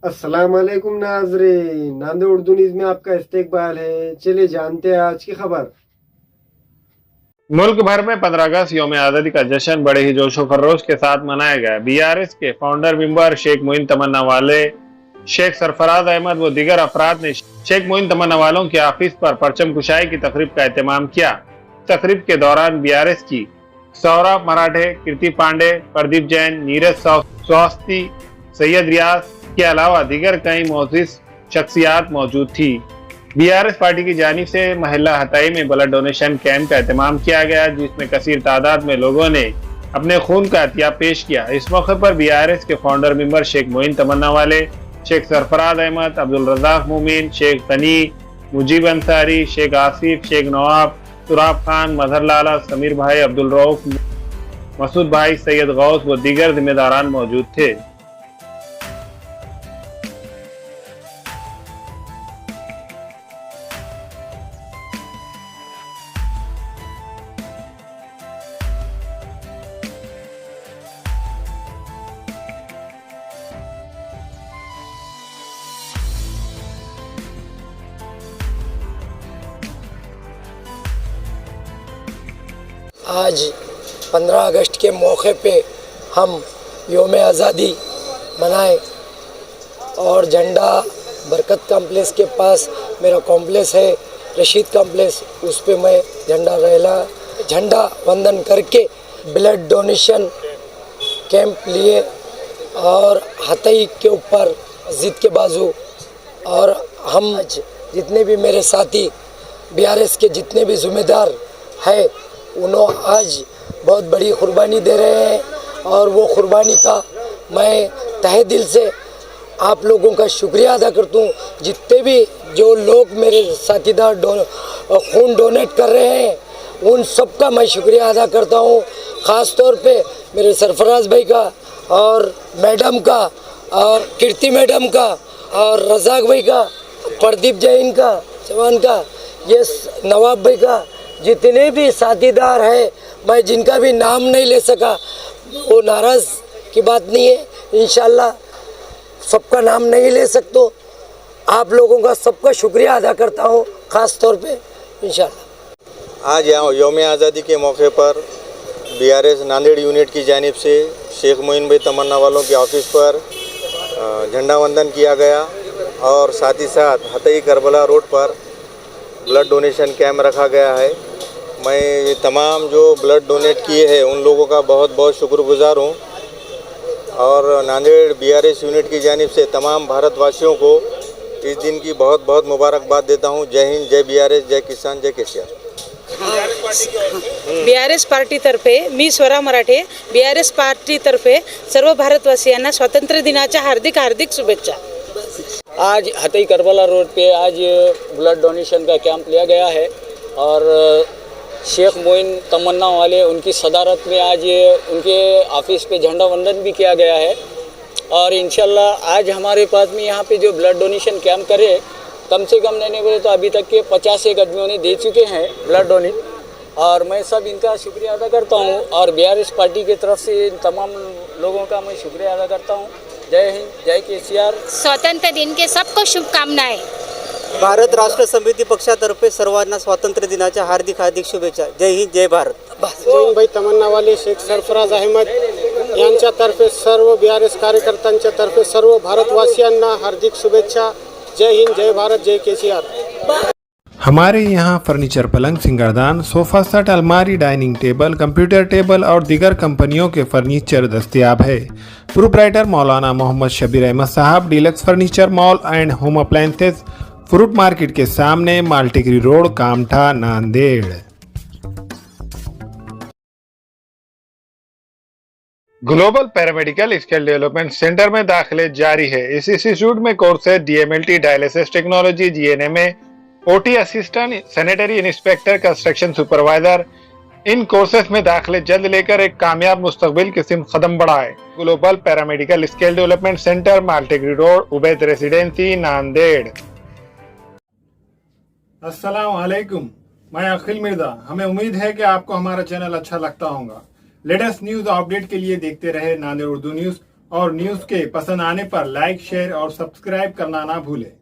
अस्सलाम वालेकुम नाज़रीन, नांदेड़ उर्दू न्यूज़ में आपका इस्तकबाल है। चलिए जानते हैं आज की खबर। मुल्क भर में 15 अगस्त यौम आज़ादी का जश्न बड़े ही जोशो खरोश के साथ मनाया गया। बीआरएस के फाउंडर मेंबर शेख मोइन तमन्ना वाले, शेख सरफराज अहमद व दीगर अफराद ने शेख मोइन तमन्ना वालों के ऑफिस पर परचम कुशाई की तकरीब का एहतमाम किया। तकरीब के दौरान बीआरएस की सौरभ मराठे, कीर्ति पांडे, प्रदीप जैन, नीरज स्वास्ती, सैयद रियाज के अलावा दीगर कई मोअज़्ज़िज़ शख्सियात मौजूद थी। बीआरएस पार्टी की जानिब से महल्ला हताई में ब्लड डोनेशन कैंप का एहतमाम किया गया, जिसमें कसीर तादाद में लोगों ने अपने खून का अतिया पेश किया। इस मौके पर बीआरएस के फाउंडर मेंबर शेख मोइन तमन्ना वाले, शेख सरफराज अहमद, अब्दुल रज़ाक मोमिन, शेख तनी, मुजीब अंसारी, शेख आसिफ, शेख नवाब, तुराब खान, मजहर लाला, समीर भाई, अब्दुल रऊफ, मसूद भाई, सैयद गौस व दीगर जिम्मेदारान मौजूद थे। आज 15 अगस्त के मौके पे हम यौम आज़ादी मनाए और झंडा बरकत कॉम्प्लेक्स के पास मेरा कॉम्प्लेक्स है, रशीद कॉम्प्लेक्स, उस पे मैं झंडा वंदन करके ब्लड डोनेशन कैंप लिए और हथई के ऊपर मस्जिद के बाजू। और हम जितने भी मेरे साथी बीआरएस के जितने भी जिम्मेदार हैं, उन्होंने आज बहुत बड़ी कुर्बानी दे रहे हैं और वो कुर्बानी का मैं तहे दिल से आप लोगों का शुक्रिया अदा करता हूँ। जितने भी जो लोग मेरे साथीदार खून डोनेट कर रहे हैं, उन सब का मैं शुक्रिया अदा करता हूँ। ख़ास तौर पे मेरे सरफराज भाई का और मैडम का और कीर्ति मैडम का और रज़ाक भाई का, प्रदीप जैन का, चौहान का, ये नवाब भाई का, जितने भी साथीदार हैं, मैं जिनका भी नाम नहीं ले सका वो नाराज़ की बात नहीं है। इंशाल्लाह सबका नाम नहीं ले सकते, आप लोगों का सबका शुक्रिया अदा करता हूँ ख़ास तौर पे इंशाल्लाह। आज यहाँ यौम आज़ादी के मौके पर बीआरएस नांदेड़ यूनिट की जानिब से शेख मोइन भाई तमन्ना वालों के ऑफिस पर झंडा वंदन किया गया और साथ ही साथ हतई करबला रोड पर ब्लड डोनेशन कैंप रखा गया है। मैं ये तमाम जो ब्लड डोनेट किए हैं उन लोगों का बहुत बहुत शुक्रगुजार हूँ और नांदेड़ बीआरएस यूनिट की जानिब से तमाम भारतवासियों को इस दिन की बहुत बहुत मुबारकबाद देता हूँ। जय हिंद, जय बीआरएस, जय किसान, जय केसीआर। बीआरएस पार्टीतर्फे मी स्वरा मराठे, बीआरएस पार्टीतर्फे सर्व भारतवासियांना स्वातंत्र्य दिनाच्या हार्दिक हार्दिक शुभेच्छा। आज हतई करबला रोड पे आज ब्लड डोनेशन का कैंप लिया गया है और शेख मोइन तमन्ना वाले उनकी सदारत में आज उनके ऑफिस पे झंडा वंदन भी किया गया है। और इंशाल्लाह आज हमारे पास में यहाँ पे जो ब्लड डोनेशन कैंप करे, कम से कम नहीं बोले तो अभी तक के 50 एक आदमियों ने दे चुके हैं ब्लड डोनेट, और मैं सब इनका शुक्रिया अदा करता हूँ और बीआरएस पार्टी की तरफ से इन तमाम लोगों का मैं शुक्रिया अदा करता हूँ। जय हिंद, जय केसीआर। स्वातंत्र्य दिन के सबको शुभकामनाएं। भारत राष्ट्र समिती पक्षातर्फे सर्वांना स्वातंत्र्य दिनाच्या हार्दिक हार्दिक शुभेच्छा। जय हिंद, जय भारत। भाई तमन्ना वाले, शेख सरफराज अहमद यांच्यातर्फे सर्व बीआरएस कार्यकर्त्यांच्या तर्फे सर्व भारतवासियांना हार्दिक शुभेच्छा। जय हिंद, जय भारत, जय केसीआर। हमारे यहाँ फर्नीचर, पलंग, सिंगारदान, सोफा सेट, अलमारी, डाइनिंग टेबल, कंप्यूटर टेबल और दीगर कंपनियों के फर्नीचर दस्तयाब है। प्रोप्राइटर मौलाना मोहम्मद शबीर अहमद साहब, deluxe furniture mall and home appliances, fruit market के सामने, Maltigiri road, Kamtha, Nanded. Global paramedical skill development centre में दाखिले जारी है। इस इंस्टीट्यूट में courses DMLT, dialysis technology, GNMA, OT assistant, sanitary inspector, construction supervisor. इन कोर्सेज में दाखिले जल्द लेकर एक कामयाब मुस्तकबिल की सिमत कदम बढ़ाए। Global paramedical skill development centre, Maltigiri road, Ubaid residency, Nanded. अस्सलाम वालेकुम, मैं अखिल मिर्जा। हमें उम्मीद है कि आपको हमारा चैनल अच्छा लगता होगा। लेटेस्ट न्यूज अपडेट के लिए देखते रहे नांदेड़ उर्दू न्यूज और न्यूज़ के पसंद आने पर लाइक, शेयर और सब्सक्राइब करना ना भूलें।